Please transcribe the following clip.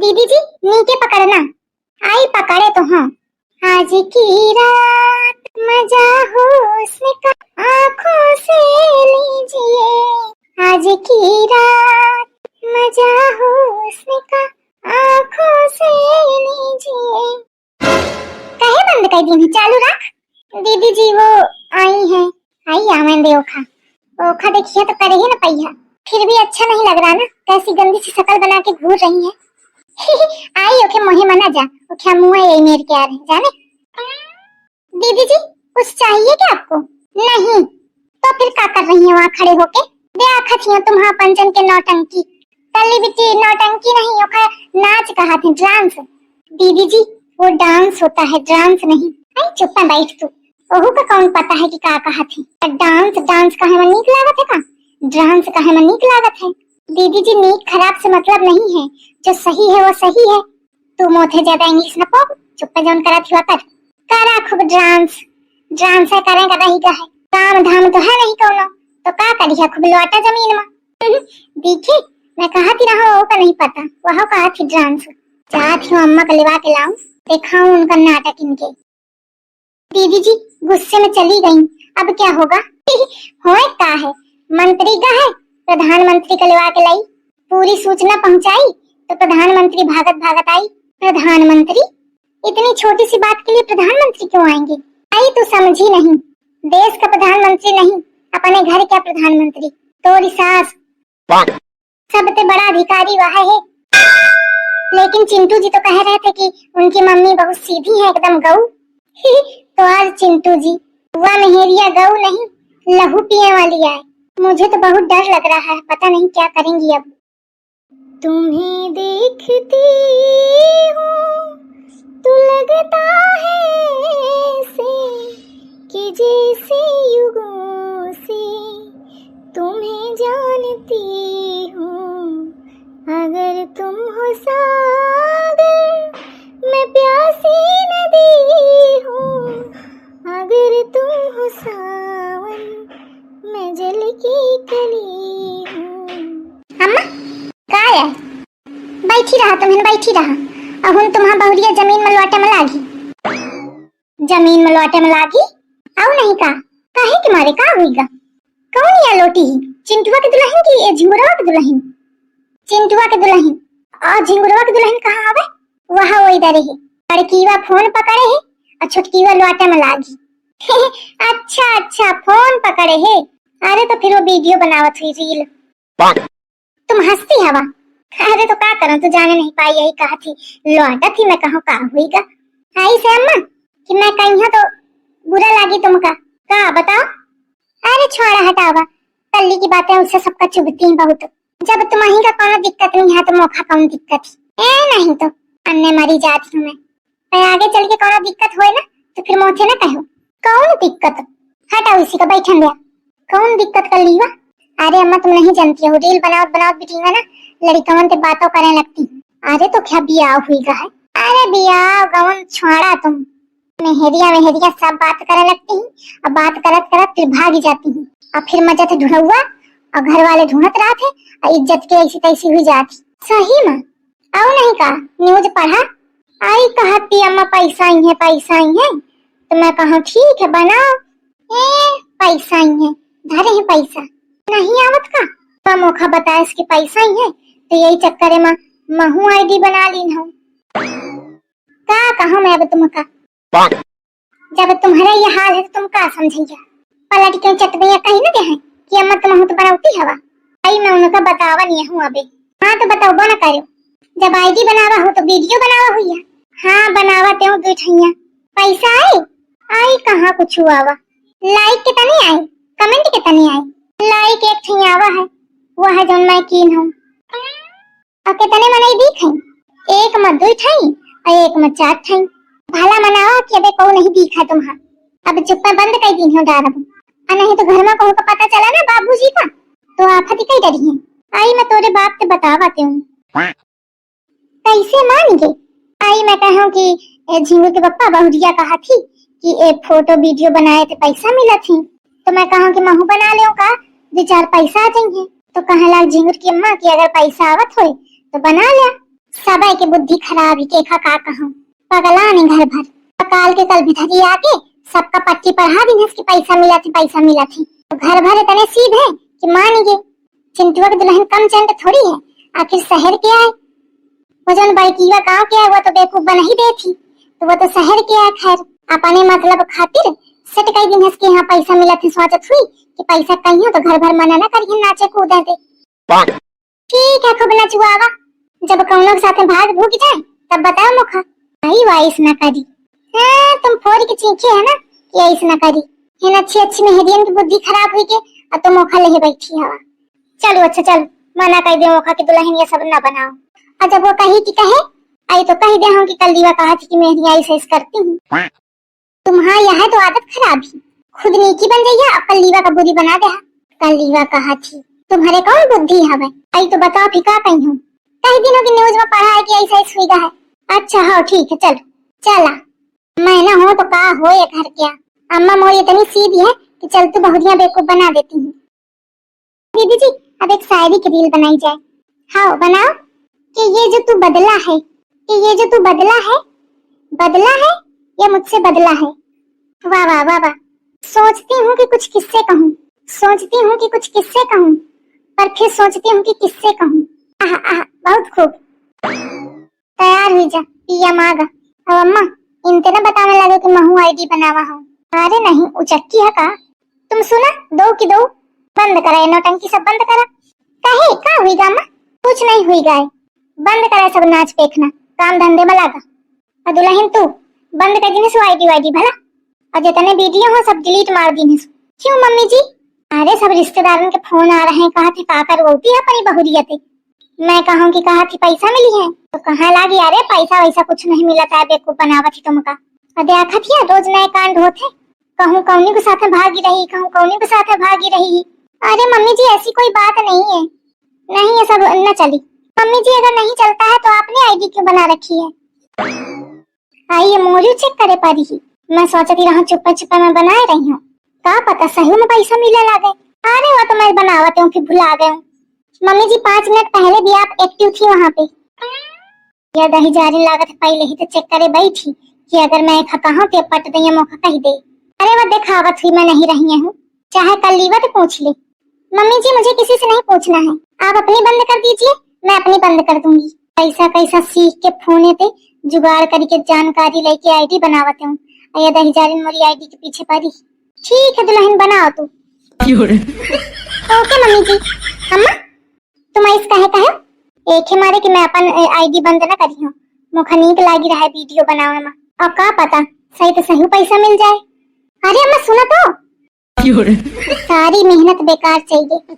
दीदी जी नीचे पकड़ना। आई पकड़े तो हाँ। आज की रात मजा हुस्न का आँखों से लीजिए, आज की रात मजा हुस्न का आँखों से लीजिए। कहे बंद कर दी चालू रख। दीदी जी वो आई है। आई आमन दे ओखा ओखा देखिए तो करे ही ना पहिया, फिर भी अच्छा नहीं लग रहा ना, कैसी गंदी सी शक्ल बना के घूर रही है। आई ओके मोहे मना जा, ओके मुंह है यही मेरे के आ रहे जाने। दीदी जी कुछ चाहिए क्या आपको? नहीं तो फिर क्या कर रही है वहाँ खड़े होके? दे आखा थी तुम्हारा पंचन के नौटंकी। तल्ली बिट्टी नौटंकी नहीं ओखा नाच कहा थे, डांस। दीदी जी वो डांस होता है, डांस नहीं। आई चुप बैठ तू। ओहू का कौन पता है कि का कहा थी? डांस डांस कहे में नीक लागत है का? डांस कहे में नीक लागत है? दीदी जी नीक खराब से मतलब नहीं है, जो सही है वो सही है। तू मोथे ज्यादा इंग्लिश न पो, चुप जौन करा थी कर। करा खूब डांस, डांस है करें का नहीं का है, काम धाम तो है नहीं कोनो, तो का करिया खूब लौटा जमीन में। देखी मैं कहा थी रहा वो का नहीं पता, वह कहा थी डांस। चाहती हूँ अम्मा को लिवा के लाऊं, दिखाऊं उनका नाटक इनके। दीदी जी गुस्से में चली गई, अब क्या होगा? होए का है, मंत्री का है, प्रधानमंत्री को लिवा के लाई, पूरी सूचना पहुंचाई तो प्रधानमंत्री भागत भागत आई। प्रधानमंत्री? इतनी छोटी सी बात के लिए प्रधानमंत्री क्यों आएंगे? आई तो समझी नहीं, देश का प्रधानमंत्री नहीं, अपने घर का प्रधानमंत्री। तोरी सास सबसे बड़ा अधिकारी वह है। लेकिन चिंटू जी तो कह रहे थे कि उनकी मम्मी बहुत सीधी है, एकदम गऊ। तो आज चिंटू जी वह मेहरिया गऊ नहीं, लहू पिए वाली आए। मुझे तो बहुत डर लग रहा है, पता नहीं क्या करेंगी अब। तुम्हें देखती हूँ तो लगता है ऐसे कि जैसे युगों से तुम्हें जानती हूँ। अगर तुम हो सागर मैं प्यासी नदी हूँ, अगर तुम हो सावन मैं जल की कली हूँ। अम्मा का है? बैठी रहा तुम्हें, बैठी रहा। अब हम तुम्हारा बहुरिया जमीन में लौटे में लागी, जमीन में लौटे में लागी। आओ नहीं का काहे के मारे का हुईगा? कौन या लोटी ही? चिंटुआ के दुल्हन की झिंगुरवा के दुल्हन? चिंटुआ के दुल्हन और झिंगुरवा के दुल्हन कहाँ आवे? वहाँ वो इधर ही लड़कीवा फोन पकड़े है और छुटकीवा लौटे में लागी। अच्छा अच्छा फोन पकड़े है, अरे तो फिर वो वीडियो बनावत हुई रील। तुम हंसती हवा? अरे तो क्या करूं, तू जाने नहीं पाई, यही कहा थी लौटा थी मैं, कहूँ का हुईगा। आई से अम्मा कि मैं कहीं तो बुरा लगी तुमका का बताओ? अरे छोड़ा हटावा, कल्ली की बातें उससे सबका चुभती हैं बहुत। जब तुम्हारी का कोनो दिक्कत नहीं है तो मौका कौन दिक्कत है? नहीं तो अन्य मरी जाती हूँ मैं, आगे चल के कोनो दिक्कत होए ना तो फिर मोथे ना कहो। कौन दिक्कत? हटाओ इसी का बैठन दिया। कौन दिक्कत कर लीवा? अरे अम्मा तुम नहीं जानती हो, रील बनाओ बनाओ बिटिंगा ना लड़कवन से बातों करने लगती। अरे तो क्या बियाह हुई का है? अरे बियाह गवन छोड़ा तुम, मेहरिया मेहरिया सब बात करने लगती हैं, और बात करत करत फिर भाग जाती हैं, और फिर मजा तो ढूंढा और घर वाले ढूंढत रहा थे और इज्जत के ऐसी तैसी हुई जाती। सही में आओ नहीं का न्यूज पढ़ा? आई कहती अम्मा पैसा ही है, पैसा ही है। तो मैं कहा ठीक है बनाओ। पैसा ही है, धरे है पैसा नहीं आवत का तो मौका बताया इसके पैसा ही है, तो यही चक्कर में महू आईडी बना ली हूँ। का कहा मैं अब तुमका? जब तुम्हारा ये हाल है तो तुम का समझिया? पलट क्यों चटबिया कहीं ना दे कि अम्मा तुम तो बनाती हवा। आई मैं उनका बतावा नहीं हूँ अबे। हाँ तो बताओ ना करो, जब आईडी बनावा हो तो वीडियो बनावा हुई है। हाँ बनावा त्यों बैठिया। पैसा आए? आई कहाँ कुछ हुआ वा? लाइक के तनी आए, कमेंट के तनी आए। लाइक एक ठही आवा है, वो है जो मैं कीन हूँ। और कितने मनाई दिख हैं? एक में 2 ठही और एक में 4 ठही। भला मनावा कि अबे को नहीं दिखा तुम्हारा। अब चुप्पा बंद कर दी हो डारब, नहीं तो घर में कहूँ का पता चला ना बाबूजी का तो आफत ही कई डरी है। आई मैं तोरे बाप से बतावाती हूँ। कैसे मान गए? आई मैं कहूँ कि झिंगू के पप्पा बहुरिया कहा थी कि एक फोटो वीडियो बनाए थे पैसा मिला थी, तो मैं कहूँ कि महू बना ले का 2-4 पैसा आ जाएंगे। तो कहा लाग झिंगुर की अम्मा की अगर पैसा आवत हो तो बना लिया। सबे के बुद्धि खराब ही केखा का कहूं। पगला ने घर भर पकाल के कल भितरी आके सबका पट्टी पढ़ा दी कि पैसा मिला थी पैसा मिला थी। तो घर भर इतने सीधे कि मान गए। चिंटुआ की दुल्हन कम चंड थोड़ी है, आखिर शहर के आए। वो जन बड़कीवा गाँव के आए वो तो बेवकूफ बन ही दे थी, तो वो तो शहर के आए। खैर अपने मतलब खातिर सट कई दिन हंस के यहाँ पैसा मिला थी। सोचत हुई कि पैसा कहीं हो तो घर भर मना न करिए, नाचे कूदे थे। ठीक है खूब नचुआवा, जब कौनों के साथ भाग भूग जाए तब बताओ मुखा। भाई वाइस न करी। हाँ तुम फोड़ के चीखे है ना कि ऐस न करी है। अच्छी अच्छी मेहरियन की बुद्धि खराब हुई के और तुम मुखा ले बैठी हवा। चलो अच्छा चल मना कर दे मुखा की दुल्हन ये सब न बनाओ। और जब वो कही कि कहे आई तो कही दे हम कि कल दीवा कहा थी कि मेहरिया ऐसे करती हूँ। तुम्हारा यह तो आदत खराब ही, खुद नीची बन गई है और कल दीवा का बुरी बना दे। कल दीवा कहा थी तुम्हारे कौन बुद्धि हवे? आई तो बताओ फिका कहीं हूँ। कई दिनों की न्यूज में पढ़ा है कि ऐसा सुविधा है। अच्छा हाँ ठीक है चल चला। मैं ना हो तो का हो ये घर क्या। अम्मा मोरी इतनी सीधी है कि चल तू बहुरिया बेवकूफ बना देती हूँ। दीदी जी अब एक शायरी की रील बनाई जाए। हाँ बनाओ। कि ये जो तू बदला है, कि ये जो तू बदला है या मुझसे बदला है। वाह वाह वाह वाह। सोचती हूँ कि कुछ किससे कहूँ, सोचती हूँ कि कुछ किससे कहूँ, पर फिर सोचती हूँ कि किससे कहूँ। आहा आहा बहुत खूब। तैयार हुई जा पिया मागा। अब अम्मा इनते ना बताने लगे कि महू आईडी बनावा हूँ। अरे नहीं उचक्की है का। तुम सुना दो की दो बंद करा, ये नौटंकी सब बंद करा। कहे का हुई गा अम्मा? कुछ नहीं हुई गाय, बंद करा सब नाच पेखना, काम धंधे में लगा। और दुल्हन तू बंद कर दी सो आईडी वाईडी भला, और जितने वीडियो हो सब डिलीट मार दी। क्यों मम्मी जी? अरे सब रिश्तेदारों के फोन आ रहे हैं, कहा थे काकर रोती है अपनी बहुरियत। मैं कहूँ कि कहा थी पैसा मिली है तो कहाँ लागी। अरे पैसा वैसा कुछ नहीं मिला था, बेवकूफ बनावा थी तुमका। और देखा थी रोज नए कांड होते, कहूँ कौनी के साथ भागी रही, कहूँ कौनी के साथ भागी रही। अरे मम्मी जी ऐसी कोई बात नहीं है, नहीं ये सब न चली। मम्मी जी अगर नहीं चलता है तो आपने आईडी क्यों बना रखी है? आइए मोरू चेक करे पारी ही। मैं सोचती रहा चुप्पा चुप्पा मैं बनाए रही हूँ, का पता सही में पैसा मिले लगे। अरे वो तो मैं बनावते हूँ फिर भुला गए। मम्मी जी 5 मिनट पहले भी आप एक्टिव थी वहाँ पे। यह दही जारी लागत पहले ही तो चेक करे बैठी कि अगर मैं कहा तो पट दे मौका कही दे। अरे वो दिखावत हुई मैं नहीं रही हूँ, चाहे कल लीवत पूछ ले। मम्मी जी मुझे किसी से नहीं पूछना है, आप अपनी बंद कर दीजिए मैं अपनी बंद कर दूंगी। कैसा कैसा सीख के फोन पे जुगाड़ करके जानकारी लेके आईडी बनावते हूँ। यह दही जारी मोरी आईडी के पीछे पड़ी। ठीक है दुल्हन बनाओ तू। ओके मम्मी जी। अम्मा तुम इस कहे एक ही मारे कि मैं अपन आईडी बंद न करी हूँ। मुखा नीक लागी रहा है वीडियो बनावे में, और का पता सही तो सही पैसा मिल जाए। अरे अम्मा सुनो तो सारी मेहनत बेकार चाहिए।